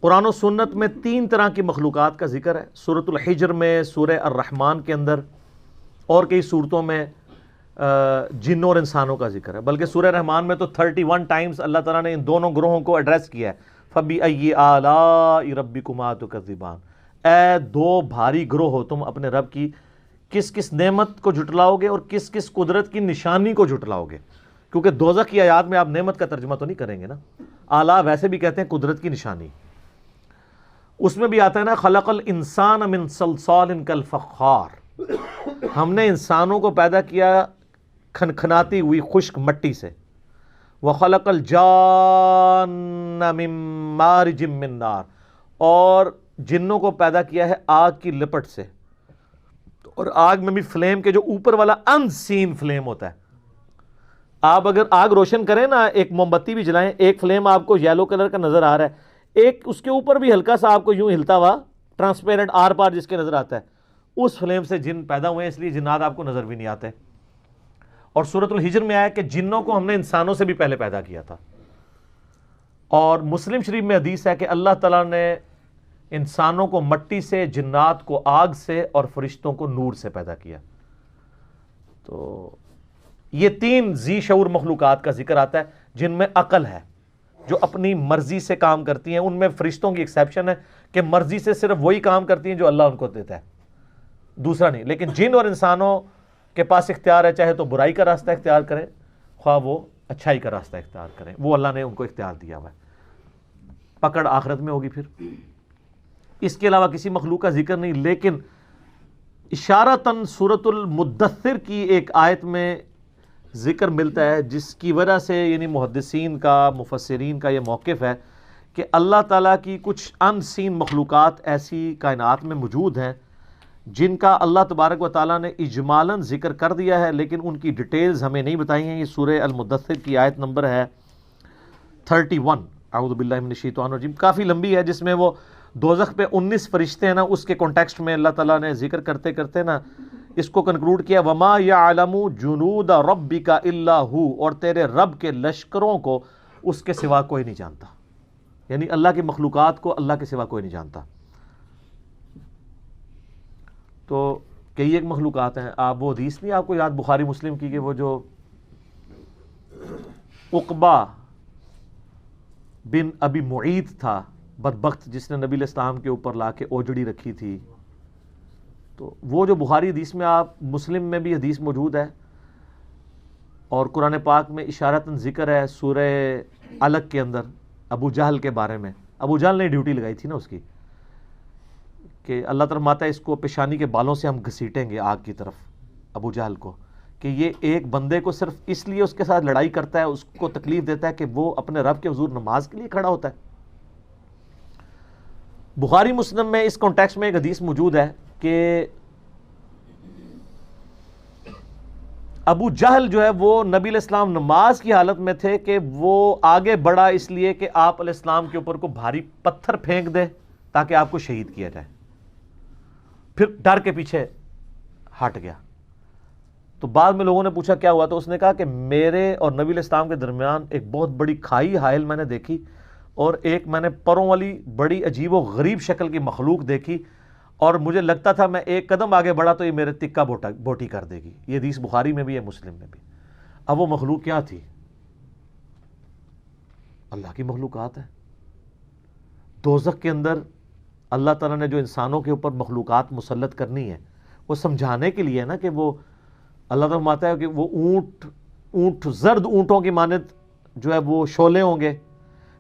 قرآن و سنت میں 3 طرح کی مخلوقات کا ذکر ہے، سورۃ الحجر میں، سورہ الرحمن کے اندر، اور کئی صورتوں میں جنوں اور انسانوں کا ذکر ہے، بلکہ سورہ رحمان میں تو 31 ٹائمز اللہ تعالیٰ نے ان دونوں گروہوں کو ایڈریس کیا ہے۔ فَبِأَيِّ آلَاءِ رَبِّكُمَا تُكَذِّبَانِ، اے 2 بھاری گروہ ہو تم اپنے رب کی کس کس نعمت کو جھٹلاؤ گے اور کس کس قدرت کی نشانی کو جھٹلاؤ گے، کیونکہ دوزخ کی آیات میں آپ نعمت کا ترجمہ تو نہیں کریں گے نا، آلہ ویسے بھی کہتے ہیں قدرت کی نشانی۔ اس میں بھی آتا ہے نا خلق الانسان من صلصال کالفخار، ہم نے انسانوں کو پیدا کیا کھنکھناتی ہوئی خشک مٹی سے، وخلق الجان من مارج من نار، اور جنوں کو پیدا کیا ہے آگ کی لپٹ سے، اور آگ میں بھی فلیم کے جو اوپر والا ان سین فلیم ہوتا ہے، آپ اگر آگ روشن کریں نا، ایک موم بتی بھی جلائیں، ایک فلیم آپ کو یلو کلر کا نظر آ رہا ہے، ایک اس کے اوپر بھی ہلکا سا آپ کو یوں ہلتا ہوا ٹرانسپیرنٹ آر پار جس کے نظر آتا ہے، اس فلیم سے جن پیدا ہوئے ہیں، اس لیے جنات آپ کو نظر بھی نہیں آتے۔ اور سورۃ الحجر میں آیا کہ جنوں کو ہم نے انسانوں سے بھی پہلے پیدا کیا تھا، اور مسلم شریف میں حدیث ہے کہ اللہ تعالیٰ نے انسانوں کو مٹی سے، جنات کو آگ سے، اور فرشتوں کو نور سے پیدا کیا۔ تو یہ 3 ذی شعور مخلوقات کا ذکر آتا ہے جن میں عقل ہے، جو اپنی مرضی سے کام کرتی ہیں، ان میں فرشتوں کی ایکسیپشن ہے کہ مرضی سے صرف وہی کام کرتی ہیں جو اللہ ان کو دیتا ہے، دوسرا نہیں۔ لیکن جن اور انسانوں کے پاس اختیار ہے، چاہے تو برائی کا راستہ اختیار کریں، خواہ وہ اچھائی کا راستہ اختیار کریں، وہ اللہ نے ان کو اختیار دیا ہوا ہے، پکڑ آخرت میں ہوگی پھر۔ اس کے علاوہ کسی مخلوق کا ذکر نہیں، لیکن اشارتاً سورۃ المدثر کی ایک آیت میں ذکر ملتا ہے، جس کی وجہ سے یعنی محدثین کا، مفسرین کا یہ موقف ہے کہ اللہ تعالیٰ کی کچھ ان سین مخلوقات ایسی کائنات میں موجود ہیں جن کا اللہ تبارک و تعالیٰ نے اجمالاً ذکر کر دیا ہے، لیکن ان کی ڈیٹیلز ہمیں نہیں بتائی ہیں۔ یہ سورہ المدثر کی آیت نمبر ہے 31، اعوذ باللہ من الشیطان الرجیم، کافی لمبی ہے، جس میں وہ دوزخ پہ 19 فرشتے ہیں نا، اس کے کانٹیکسٹ میں اللہ تعالیٰ نے ذکر کرتے کرتے نا اس کو کنکلوڈ کیا، وَمَا يَعْلَمُ جُنُودَ رَبِّكَ إِلَّا هُوَ، اور تیرے رب کے لشکروں کو اس کے سوا کوئی نہیں جانتا، یعنی اللہ کی مخلوقات کو اللہ کے سوا کوئی نہیں جانتا۔ تو کئی ایک مخلوقات ہیں، آپ وہ حدیث نہیں آپ کو یاد بخاری مسلم کی کہ وہ جو عقبہ بن ابی معیط تھا بدبخت، جس نے نبی علیہ السلام کے اوپر لا کے اوجڑی رکھی تھی، تو وہ جو بخاری حدیث میں، آپ مسلم میں بھی حدیث موجود ہے، اور قرآن پاک میں اشارتاً ذکر ہے سورہ علق کے اندر ابو جہل کے بارے میں۔ ابو جہل نے ڈیوٹی لگائی تھی نا اس کی، کہ اللہ تعالیٰ فرماتا ہے اس کو پیشانی کے بالوں سے ہم گھسیٹیں گے آگ کی طرف، ابو جہل کو، کہ یہ ایک بندے کو صرف اس لیے اس کے ساتھ لڑائی کرتا ہے، اس کو تکلیف دیتا ہے کہ وہ اپنے رب کے حضور نماز کے لیے کھڑا ہوتا ہے۔ بخاری مسلم میں اس کانٹیکسٹ میں ایک حدیث موجود ہے کہ ابو جہل جو ہے وہ نبی علیہ السلام نماز کی حالت میں تھے کہ وہ آگے بڑھا اس لیے کہ آپ علیہ السلام کے اوپر کو بھاری پتھر پھینک دے تاکہ آپ کو شہید کیا جائے، پھر ڈر کے پیچھے ہٹ گیا۔ تو بعد میں لوگوں نے پوچھا کیا ہوا، تو اس نے کہا کہ میرے اور نبی علیہ السلام کے درمیان ایک بہت بڑی کھائی حائل میں نے دیکھی، اور ایک میں نے پروں والی بڑی عجیب و غریب شکل کی مخلوق دیکھی، اور مجھے لگتا تھا میں ایک قدم آگے بڑھا تو یہ میرے تکہ بوٹی کر دے گی۔ یہ حدیث بخاری میں بھی ہے، مسلم میں بھی۔ اب وہ مخلوق کیا تھی؟ اللہ کی مخلوقات ہے۔ دوزخ کے اندر اللہ تعالیٰ نے جو انسانوں کے اوپر مخلوقات مسلط کرنی ہے، وہ سمجھانے کے لیے ہے نا، کہ وہ اللہ تعالیٰ فرماتا ہے کہ وہ اونٹ زرد اونٹوں کی مانند جو ہے وہ شعلے ہوں گے،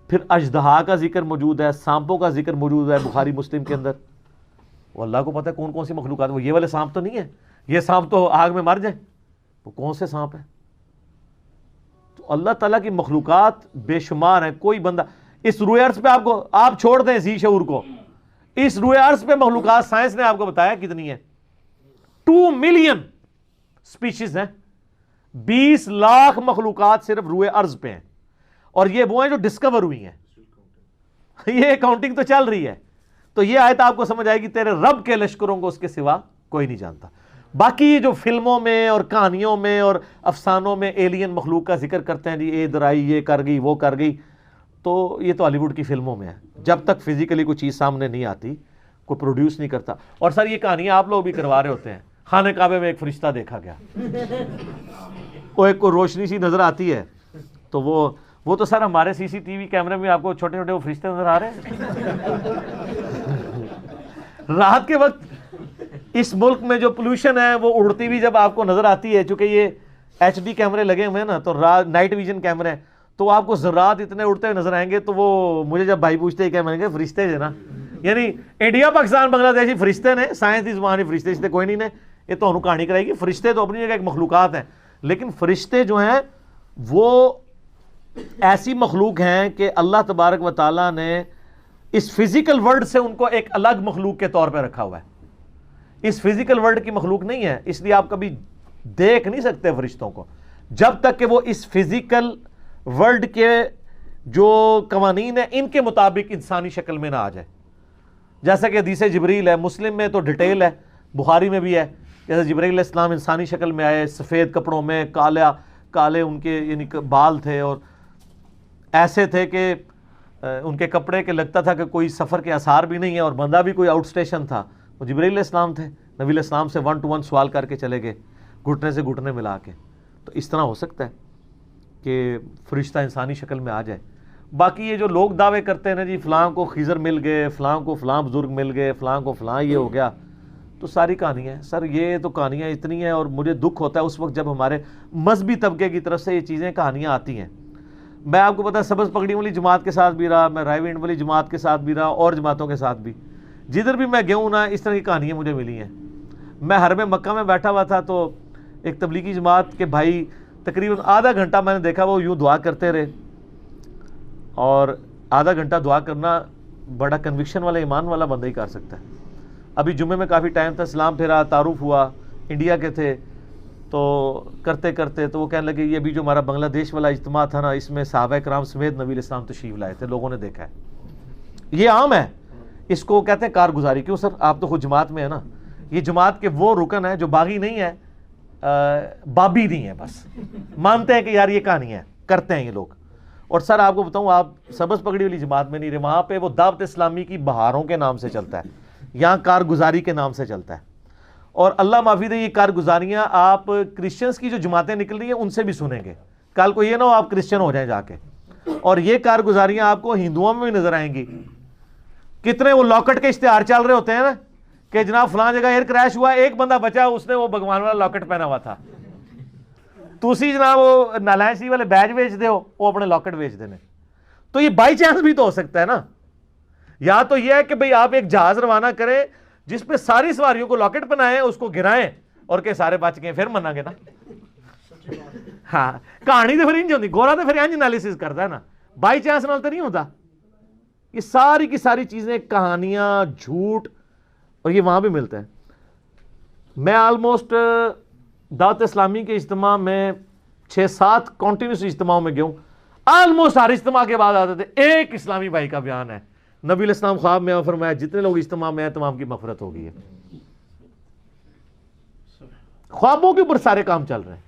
پھر اژدہا کا ذکر موجود ہے، سانپوں کا ذکر موجود ہے بخاری مسلم کے اندر۔ وہ اللہ کو پتہ ہے کون کون سی مخلوقات، وہ یہ والے سانپ تو نہیں ہے، یہ سانپ تو آگ میں مر جائیں، وہ کون سے سانپ ہیں؟ تو اللہ تعالیٰ کی مخلوقات بے شمار ہیں۔ کوئی بندہ اس روئے ارض پہ آپ چھوڑ دیں ذی شعور کو، اس روئے ارض پہ مخلوقات سائنس نے آپ کو بتایا کتنی ہے، 2 ملین سپیشیز ہیں، 20 لاکھ مخلوقات صرف روئے ارض پہ ہیں، اور یہ وہ ہیں جو ڈسکور ہوئی ہیں، یہ کاؤنٹنگ تو چل رہی ہے۔ تو یہ آیت آپ کو سمجھ آئے گی تیرے رب کے لشکروں کو اس کے سوا کوئی نہیں جانتا۔ باقی جو فلموں میں اور کہانیوں میں اور افسانوں میں ایلین مخلوق کا ذکر کرتے ہیں، جی ادھر آئی، یہ کر گئی، وہ کر گئی، تو یہ تو ہالی ووڈ کی فلموں میں ہے. جب تک فزیکلی کوئی چیز سامنے نہیں آتی کوئی پروڈیوس نہیں کرتا. اور سر یہ کہانیاں آپ لوگ بھی کروا رہے ہوتے ہیں. خانہ کعبے میں ایک فرشتہ دیکھا گیا, وہ ایک کو روشنی سی نظر آتی ہے, تو وہ تو سر ہمارے سی سی ٹی وی کیمرے میں آپ کو چھوٹے چھوٹے وہ فرشتے نظر آ رہے ہیں. رات کے وقت اس ملک میں جو پولوشن ہے وہ اڑتی بھی جب آپ کو نظر آتی ہے, چونکہ یہ ایچ ڈی کیمرے لگے ہوئے ہیں نا, تو نائٹ ویژن کیمرے ہیں, تو آپ کو ذرات اتنے اڑتے ہوئے نظر آئیں گے. تو وہ مجھے جب بھائی پوچھتے ہیں کیا, میں نے کہا فرشتے جو نا, یعنی انڈیا پاکستان بنگلہ دیش ہی فرشتے نے, سائنس دی زبان ہی فرشتے کوئی نہیں نے. یہ تو انہوں کہانی کرائے گی. فرشتے تو اپنی جگہ ایک مخلوقات ہیں, لیکن فرشتے جو ہیں وہ ایسی مخلوق ہیں کہ اللہ تبارک و تعالیٰ نے اس فزیکل ورلڈ سے ان کو ایک الگ مخلوق کے طور پہ رکھا ہوا ہے. اس فزیکل ورلڈ کی مخلوق نہیں ہے, اس لیے آپ کبھی دیکھ نہیں سکتے فرشتوں کو جب تک کہ وہ اس فزیکل ورلڈ کے جو قوانین ہیں ان کے مطابق انسانی شکل میں نہ آ جائے. جیسا کہ حدیث جبریل ہے, مسلم میں تو ڈیٹیل ہے, بخاری میں بھی ہے, جیسے جبریل علیہ السلام انسانی شکل میں آئے, سفید کپڑوں میں, کالے ان کے یعنی بال تھے, اور ایسے تھے کہ ان کے کپڑے کے لگتا تھا کہ کوئی سفر کے آثار بھی نہیں ہے, اور بندہ بھی کوئی آؤٹ اسٹیشن تھا. وہ جبریل علیہ السلام تھے, نبی علیہ السلام سے 1 to 1 سوال کر کے چلے گئے, گھٹنے سے گھٹنے ملا کے. تو اس طرح ہو سکتا ہے کہ فرشتہ انسانی شکل میں آ جائے. باقی یہ جو لوگ دعوے کرتے ہیں نا جی فلاں کو خضر مل گئے, فلاں کو فلاں بزرگ مل گئے, فلاں کو فلاں یہ ہو گیا, تو ساری کہانیاں ہیں سر. یہ تو کہانیاں اتنی ہیں, اور مجھے دکھ ہوتا ہے اس وقت جب ہمارے مذہبی طبقے کی طرف سے یہ چیزیں کہانیاں آتی ہیں. میں آپ کو پتا ہے سبز پگڑی والی جماعت کے ساتھ بھی رہا, میں رائے وینڈ والی جماعت کے ساتھ بھی رہا, اور جماعتوں کے ساتھ بھی, جدھر بھی میں گیا ہوں نا اس طرح کی کہانیاں مجھے ملی ہیں. میں حرم مکہ میں بیٹھا ہوا تھا, تو ایک تبلیغی جماعت کے بھائی تقریباً آدھا گھنٹہ میں نے دیکھا وہ یوں دعا کرتے رہے, اور آدھا گھنٹہ دعا کرنا بڑا کنوکشن والا ایمان والا بندہ ہی کر سکتا ہے. ابھی جمعے میں کافی ٹائم تھا, سلام پھیرا, تعارف ہوا, انڈیا کے تھے, تو کرتے کرتے تو وہ کہنے لگے یہ بھی جو ہمارا بنگلہ دیش والا اجتماع تھا نا اس میں صحابہ کرام سمیت نبی علیہ السلام تشریف لائے تھے, لوگوں نے دیکھا ہے. یہ عام ہے, اس کو کہتے ہیں کارگزاری. کیوں سر, آپ تو خود جماعت میں ہے نا. یہ جماعت کے وہ رکن ہیں جو باغی نہیں ہے, بابی نہیں ہے, بس مانتے ہیں کہ یار یہ کہانی ہے, کرتے ہیں یہ لوگ. اور سر آپ کو بتاؤں, آپ سبز پگڑی والی جماعت میں نہیں رہے, وہاں پہ وہ دعوت اسلامی کی بہاروں کے نام سے چلتا ہے, یہاں کارگزاری کے نام سے چلتا ہے. اور اللہ معافی دے, یہ کارگزاریاں آپ کرسچنز کی جو جماعتیں نکل رہی ہیں ان سے بھی سنیں گے. کل کو یہ نہ ہو آپ کرسچن ہو جائیں جا کے. اور یہ کارگزاریاں آپ کو ہندوؤں میں بھی نظر آئیں گی. کتنے وہ لاکٹ کے اشتہار چل رہے ہوتے ہیں نا کہ جناب فلاں جگہ ایئر کریش ہوا, ایک بندہ بچا, اس نے وہ بھگوان والا لاکٹ پہنا ہوا تھا. تسی جناب وہ نالائسی والے بیج بیچ دے ہو, وہ اپنے لاکٹ بیچ دینے. تو یہ بائی چانس بھی تو ہو سکتا ہے نا. یا تو یہ ہے کہ بھئی آپ ایک جہاز روانہ کریں جس پہ ساری سواریوں کو لاکٹ پہنائیں, اس کو گرائیں, اور کہ سارے بچ گئے, پھر منا گے نا. ہاں کہانی تو پھر انج ہوتی, گورا تو پھر انج انالیسس کرتا ہے نا, بائی چانس نال تو نہیں ہوتا. یہ ساری کی ساری چیزیں کہانیاں, جھوٹ, اور یہ وہاں بھی ملتا ہے. میں آلموسٹ دعوت اسلامی کے اجتماع میں 6-7 کنٹینیوس اجتماعوں میں گیا ہوں. آلموسٹ ہر اجتماع کے بعد آتے تھے ایک اسلامی بھائی کا بیان ہے, نبی علیہ السلام خواب میں فرمایا جتنے لوگ اجتماع میں ہیں تمام کی مغفرت ہو گئی ہے. خوابوں کے اوپر سارے کام چل رہے ہیں.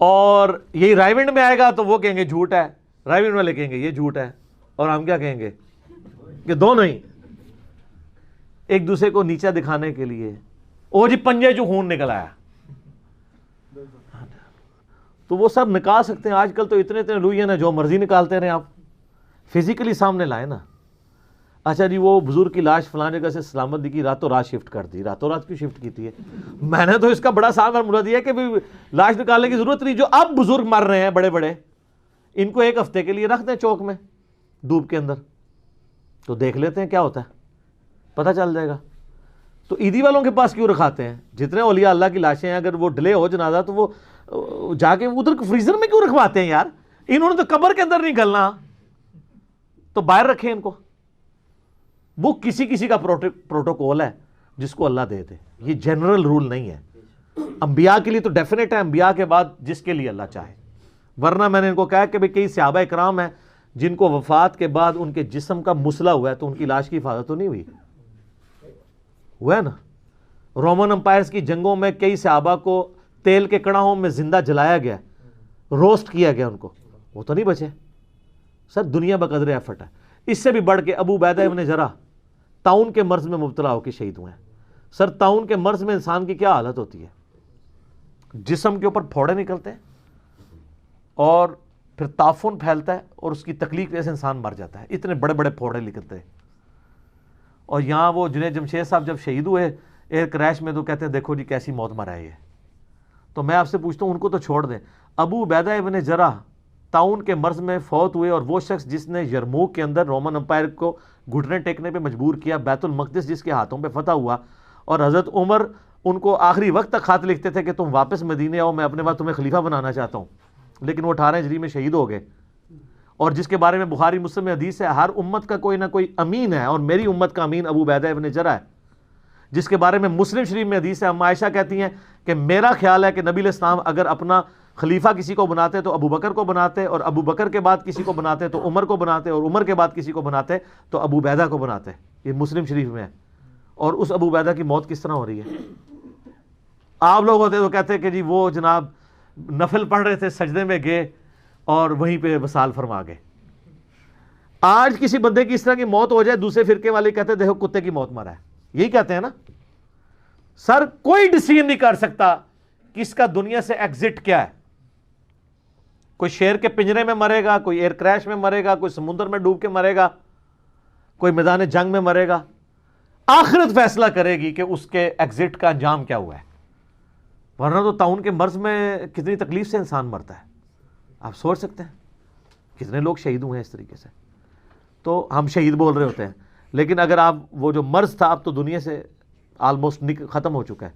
اور یہی رائے وینڈ میں آئے گا تو وہ کہیں گے جھوٹ ہے, رائے وینڈ والے کہیں گے یہ جھوٹ ہے, اور ہم کیا کہیں گے کہ دونوں ہی ایک دوسرے کو نیچا دکھانے کے لیے. او جی پنجے جو خون نکل آیا, تو وہ سب نکال سکتے ہیں. آج کل تو اتنے لوہین ہیں جو مرضی نکالتے رہے, آپ فزیکلی سامنے لائے نا. اچھا جی وہ بزرگ کی لاش فلاں جگہ سے سلامت دی کی, راتوں رات شفٹ کر دی. راتوں رات کیوں شفٹ کی ہے؟ میں نے تو اس کا بڑا آسان فارمولہ دیا کہ لاش نکالنے کی ضرورت نہیں. جو اب بزرگ مر رہے ہیں بڑے بڑے, ان کو 1 ہفتے کے لیے رکھ دیں چوک میں دھوپ کے اندر, تو دیکھ لیتے ہیں کیا ہوتا ہے, پتہ چل جائے گا. تو عیدی والوں کے پاس کیوں رکھاتے ہیں؟ جتنے اولیاء اللہ کی لاشیں ہیں, اگر وہ ڈلے ہو جنازہ تو وہ جا کے ادھر فریزر میں کیوں رکھواتے ہیں یار؟ انہوں نے تو قبر کے اندر نہیں گلنا, تو باہر رکھیں ان کو. وہ کسی کسی کا پروٹوکول ہے جس کو اللہ دے دے, یہ جنرل رول نہیں ہے. انبیاء کے لیے تو ڈیفینیٹ ہے, انبیاء کے بعد جس کے لیے اللہ چاہے. ورنہ میں نے ان کو کہا کہ کئی صحابہ کرام ہیں جن کو وفات کے بعد ان کے جسم کا مسئلہ ہوا ہے, تو ان کی لاش کی حفاظت تو نہیں ہوئی. ہوا ہے نا, رومن امپائرز کی جنگوں میں کئی صحابہ کو تیل کے کڑاہوں میں زندہ جلایا گیا, روسٹ کیا گیا ان کو, وہ تو نہیں بچے. سر دنیا بقدر ایفٹ ہے. اس سے بھی بڑھ کے ابو عبیدہ ابن جراح طاعون کے مرض میں مبتلا ہو کے شہید ہوئے ہیں. سر طاعون کے مرض میں انسان کی کیا حالت ہوتی ہے؟ جسم کے اوپر پھوڑے نکلتے ہیں اور پھر تعفن پھیلتا ہے اور اس کی تکلیف وجہ سے انسان مر جاتا ہے. اتنے بڑے بڑے پھوڑے نکلتے ہیں. اور یہاں وہ جنید جمشید صاحب جب شہید ہوئے ایئر کریش میں تو کہتے ہیں دیکھو جی کیسی موت مرا ہے یہ. تو میں آپ سے پوچھتا ہوں ان کو تو چھوڑ دیں. ابو عبیدہ ابن جراح طاعون کے مرض میں فوت ہوئے اور وہ شخص جس نے یرموک کے اندر رومن امپائر کو گھٹنے ٹیکنے پہ مجبور کیا, بیت المقدس جس کے ہاتھوں پہ فتح ہوا, اور حضرت عمر ان کو آخری وقت تک خط لکھتے تھے کہ تم واپس مدینے آؤ, میں اپنے بعد تمہیں خلیفہ بنانا چاہتا ہوں, لیکن وہ 18 ہجری میں شہید ہو گئے. اور جس کے بارے میں بخاری مسلم میں حدیث ہے ہر امت کا کوئی نہ کوئی امین ہے, اور میری امت کا امین ابو عبیدہ ابن جراح ہے, جس کے بارے میں مسلم شریف میں حدیث ہے. ہم عائشہ کہتی ہیں کہ میرا خیال ہے کہ نبی علیہ السلام اگر اپنا خلیفہ کسی کو بناتے تو ابو بکر کو بناتے, اور ابو بکر کے بعد کسی کو بناتے تو عمر کو بناتے, اور عمر کے بعد کسی کو بناتے تو ابو عبیدہ کو بناتے. یہ مسلم شریف میں ہے. اور اس ابو عبیدہ کی موت کس طرح ہو رہی ہے؟ آپ لوگ ہوتے تو کہتے کہ جی وہ جناب نفل پڑھ رہے تھے, سجدے میں گئے اور وہیں پہ وصال فرما گئے. آج کسی بندے کی اس طرح کی موت ہو جائے, دوسرے فرقے والے کہتے ہیں دیکھو کتے کی موت مرا ہے. یہی کہتے ہیں نا. سر کوئی ڈیسیژن نہیں کر سکتا کہ اس کا دنیا سے ایگزٹ کیا ہے. کوئی شیر کے پنجرے میں مرے گا, کوئی ایئر کریش میں مرے گا, کوئی سمندر میں ڈوب کے مرے گا, کوئی میدان جنگ میں مرے گا. آخرت فیصلہ کرے گی کہ اس کے ایگزٹ کا انجام کیا ہوا ہے. ورنہ تو طاعون کے مرض میں کتنی تکلیف سے انسان مرتا ہے. آپ سوچ سکتے ہیں کتنے لوگ شہید ہوئے ہیں اس طریقے سے. تو ہم شہید بول رہے ہوتے ہیں, لیکن اگر آپ وہ جو مرض تھا اب تو دنیا سے آلموسٹ ختم ہو چکا ہے.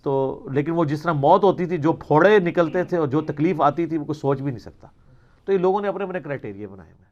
تو لیکن وہ جس طرح موت ہوتی تھی, جو پھوڑے نکلتے تھے اور جو تکلیف آتی تھی, وہ کوئی سوچ بھی نہیں سکتا. تو یہ لوگوں نے اپنے اپنے کرائٹیریا بنائے ہوئے ہیں.